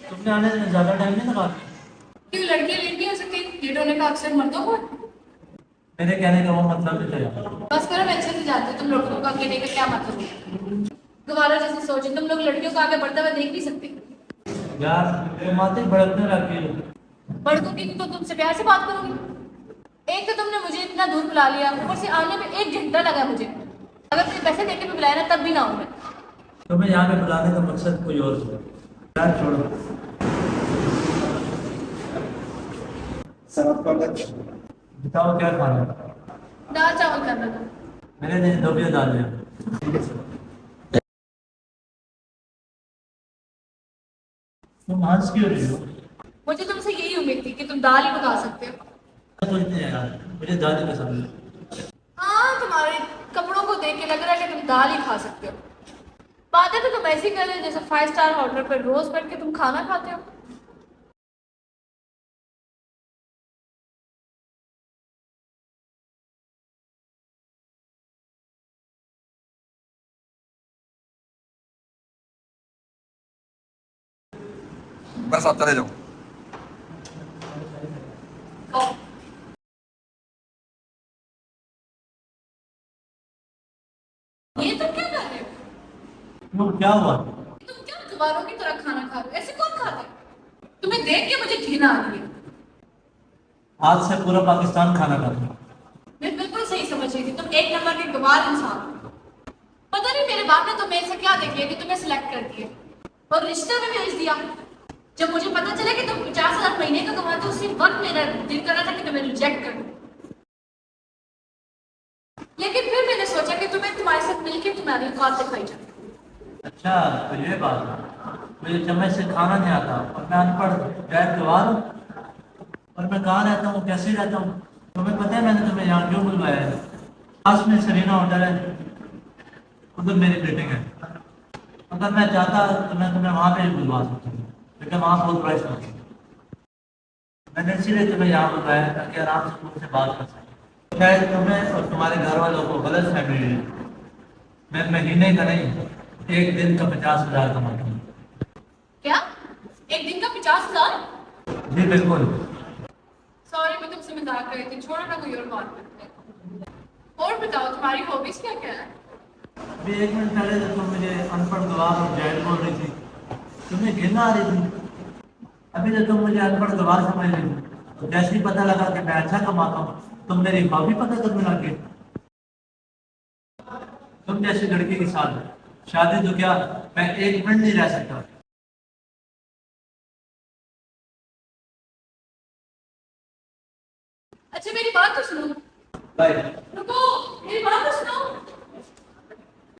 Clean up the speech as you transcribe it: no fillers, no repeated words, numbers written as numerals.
तुमने आने में ज्यादा टाइम नहीं लगा। क्यों लड़कियां लेट नहीं हो सकती? लेट होने का अक्सर मर्दों को। मेरे कहने का वो मतलब नहीं था यार। बस करो, मैं अच्छे से जानती हूँ तुम लड़कों का कहने का क्या मतलब है। दोबारा जैसे सोचे, तुम लोग लड़कियों को आगे बढ़ते हुए देख नहीं सकते। यार तुम आते ही भड़कने लगी हो। भड़कोगी तो तुमसे प्यार से बात करूंगी। एक तो तुमने मुझे इतना दूर बुला लिया, ऊपर से आने में 1 घंटा लगा मुझे। अगर तुम पैसे देके भी बुलाया ना तब भी ना आऊं मैं। तुम्हें यहाँ पे बुलाने का मकसद कोई और था। यार छोड़ो। बताओ क्या खाना है? दाल चावल करना तुम। मेरे लिए दो भी डाल दिया। तुम हंस क्यों रही हो? मुझे तुमसे यही उम्मीद थी कि तुम दाल ही पका सकते हो। सोचते हैं यार, मुझे दादी पसंद है। हाँ, तुम्हारे कपड़ों को देख के लग रहा है कि तुम दाल ही खा सकते हो। बातें तो तुम ऐसी कर रहे हो जैसे 5 स्टार होटल पर रोज बैठ के तुम खाना खाते हो। बस आप चले जाओ। और ये तुम क्या कर रहे हो? क्यों क्या हुआ? तुम क्या गवारों की तरह खाना खा रहे हो? ऐसे कौन खाता है? तुम्हें देख के मुझे घृणा आ रही है। आज से पूरा पाकिस्तान खाना खाता है। मैं बिल्कुल सही समझ रही थी, तुम एक नंबर के गवार इंसान हो। पता नहीं मेरे बाप ने तुम्हें ऐसा क्या देख लिया कि तुम्हें सिलेक्ट कर दिया और रिश्ते में भेज दिया। जब मुझे पता चला कि तुम 50,000 महीने का कमाते हो, उसी वक्त मेरा दिल कर रहा था कि तुम्हें रिजेक्ट कर दूं। लेकिन फिर मैंने सोचा कि तुम्हें तुम्हारे साथ मिलकर तुम्हारी औकात दिखाई जाए। अच्छा तो ये बात है। मुझे चम्मच से खाना नहीं आता और मैं अनपढ़ गैर गवार हूँ। और मैं कहाँ रहता हूँ, कैसे रहता हूँ? तुम्हें पता है मैंने तुम्हें यहाँ क्यों बुलवाया है? पास में सरीना होटल है, उधर मेरी मीटिंग है। अगर मैं चाहता तो मैं तुम्हें वहाँ पे भी बुलवा सकता हूँ, लेकिन वहाँ बहुत प्राइस होती है। मैंने इसीलिए तुम्हें यहाँ बुलवाया है ताकि आराम से तुमसे बात कर सकें। शायद तुम्हें और तुम्हारे घर वालों को गलत फहमी है। मैं महीने का नहीं, एक दिन का 50,000 कमाता हूँ। क्या? एक दिन का 50,000? जी बिल्कुल। सॉरी, मैं तुमसे मजाक कर रही थी, छोड़ो ना, कोई और बात करते हैं। और बताओ, तुम्हारी हॉबीज क्या क्या है? अभी 1 मिनट पहले तो तुम मुझे अनपढ़ गवार और जाहिल बोल रही थी। तुम्हें घृणा आ रही थी। अभी तो तुम मुझे अनपढ़ गवार समझ रही थी। तो जैसे ही पता लगा कि मैं अच्छा कमाता हूँ, तुम मेरी हॉबी पता करने लग गए। तुम जैसी लड़की के साथ शादी तो क्या, मैं 1 मिनट नहीं रह सकता। अच्छा, मेरी बात तो सुनो। बाय। रुको, मेरी बात तो